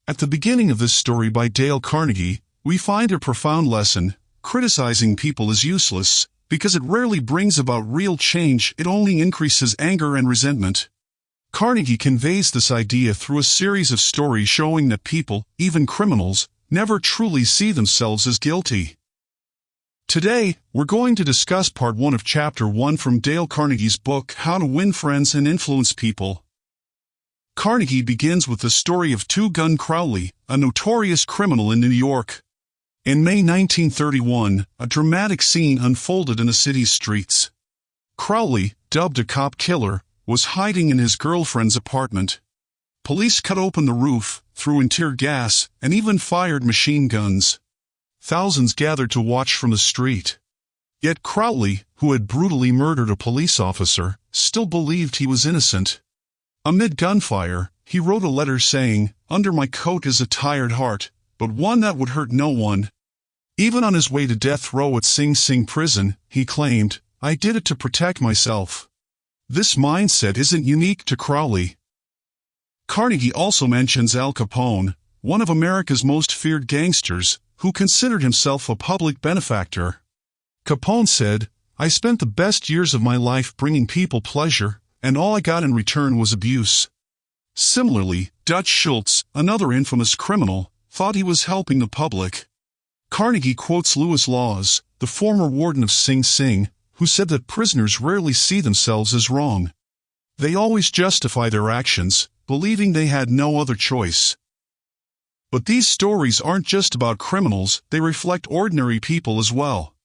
At the beginning of this story by Dale Carnegie, we find a profound lesson: criticizing people is useless, because it rarely brings about real change, it only increases anger and resentment. Carnegie conveys this idea through a series of stories showing that people, even criminals, never truly see themselves as guilty. Today, we're going to discuss part 1 of Chapter 1 from Dale Carnegie's book, How to Win Friends and Influence People. Carnegie begins with the story of Two Gun Crowley, a notorious criminal in New York. In May 1931, a dramatic scene unfolded in the city's streets. Crowley, dubbed a cop killer, was hiding in his girlfriend's apartment. Police cut open the roof, threw in tear gas, and even fired machine guns. Thousands gathered to watch from the street. Yet Crowley, who had brutally murdered a police officer, still believed he was innocent. Amid gunfire, he wrote a letter saying, "Under my coat is a tired heart, but one that would hurt no one." Even on his way to death row at Sing Sing prison, he claimed, "I did it to protect myself." This mindset isn't unique to Crowley. Carnegie also mentions Al Capone, one of America's most feared gangsters, who considered himself a public benefactor. Capone said, "I spent the best years of my life bringing people pleasure, and all I got in return was abuse." Similarly, Dutch Schultz, another infamous criminal, thought he was helping the public. Carnegie quotes Lewis Laws, the former warden of Sing Sing, who said that prisoners rarely see themselves as wrong. They always justify their actions, believing they had no other choice. But these stories aren't just about criminals, they reflect ordinary people as well.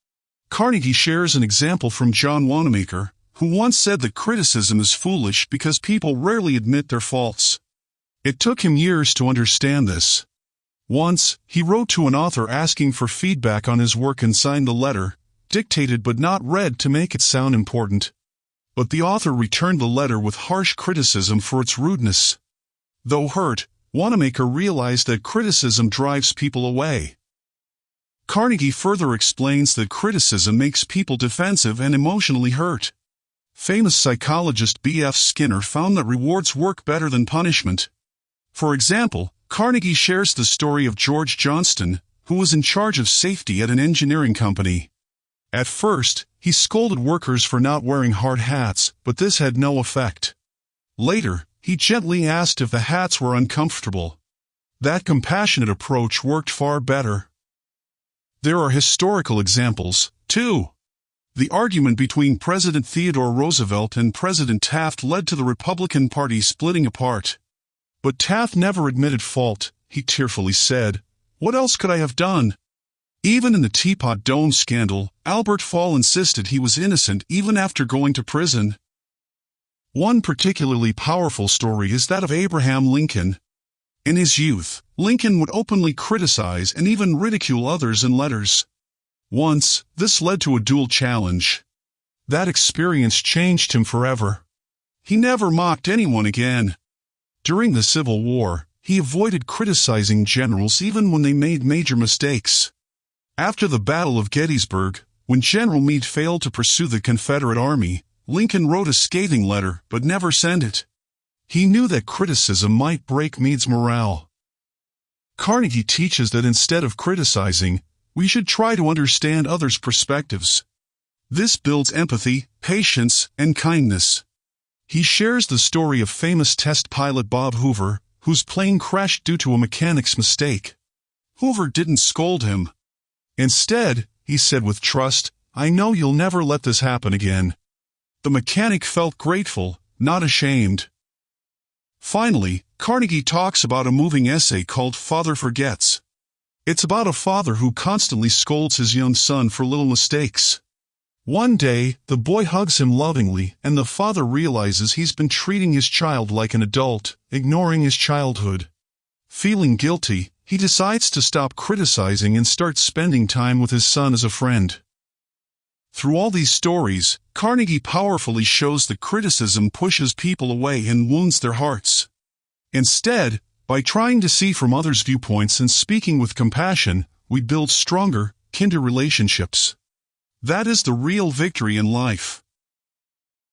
Carnegie shares an example from John Wanamaker, who once said that criticism is foolish because people rarely admit their faults. It took him years to understand this. Once, he wrote to an author asking for feedback on his work and signed the letter, dictated but not read to make it sound important. But the author returned the letter with harsh criticism for its rudeness. Though hurt, Wanamaker realized that criticism drives people away. Carnegie further explains that criticism makes people defensive and emotionally hurt. Famous psychologist B.F. Skinner found that rewards work better than punishment. For example, Carnegie shares the story of George Johnston, who was in charge of safety at an engineering company. At first, he scolded workers for not wearing hard hats, but this had no effect. Later, he gently asked if the hats were uncomfortable. That compassionate approach worked far better. There are historical examples, too. The argument between President Theodore Roosevelt and President Taft led to the Republican Party splitting apart. But Taft never admitted fault. He tearfully said, "What else could I have done?" Even in the Teapot Dome scandal, Albert Fall insisted he was innocent even after going to prison. One particularly powerful story is that of Abraham Lincoln. In his youth, Lincoln would openly criticize and even ridicule others in letters. Once, this led to a duel challenge. That experience changed him forever. He never mocked anyone again. During the Civil War, he avoided criticizing generals even when they made major mistakes. After the Battle of Gettysburg, when General Meade failed to pursue the Confederate Army, Lincoln wrote a scathing letter but never sent it. He knew that criticism might break Meade's morale. Carnegie teaches that instead of criticizing, we should try to understand others' perspectives. This builds empathy, patience, and kindness. He shares the story of famous test pilot Bob Hoover, whose plane crashed due to a mechanic's mistake. Hoover didn't scold him. Instead, he said with trust, "I know you'll never let this happen again." The mechanic felt grateful, not ashamed. Finally, Carnegie talks about a moving essay called Father Forgets. It's about a father who constantly scolds his young son for little mistakes. One day, the boy hugs him lovingly, and the father realizes he's been treating his child like an adult, ignoring his childhood. Feeling guilty, he decides to stop criticizing and start spending time with his son as a friend. Through all these stories, Carnegie powerfully shows that criticism pushes people away and wounds their hearts. Instead, by trying to see from others' viewpoints and speaking with compassion, we build stronger, kinder relationships. That is the real victory in life.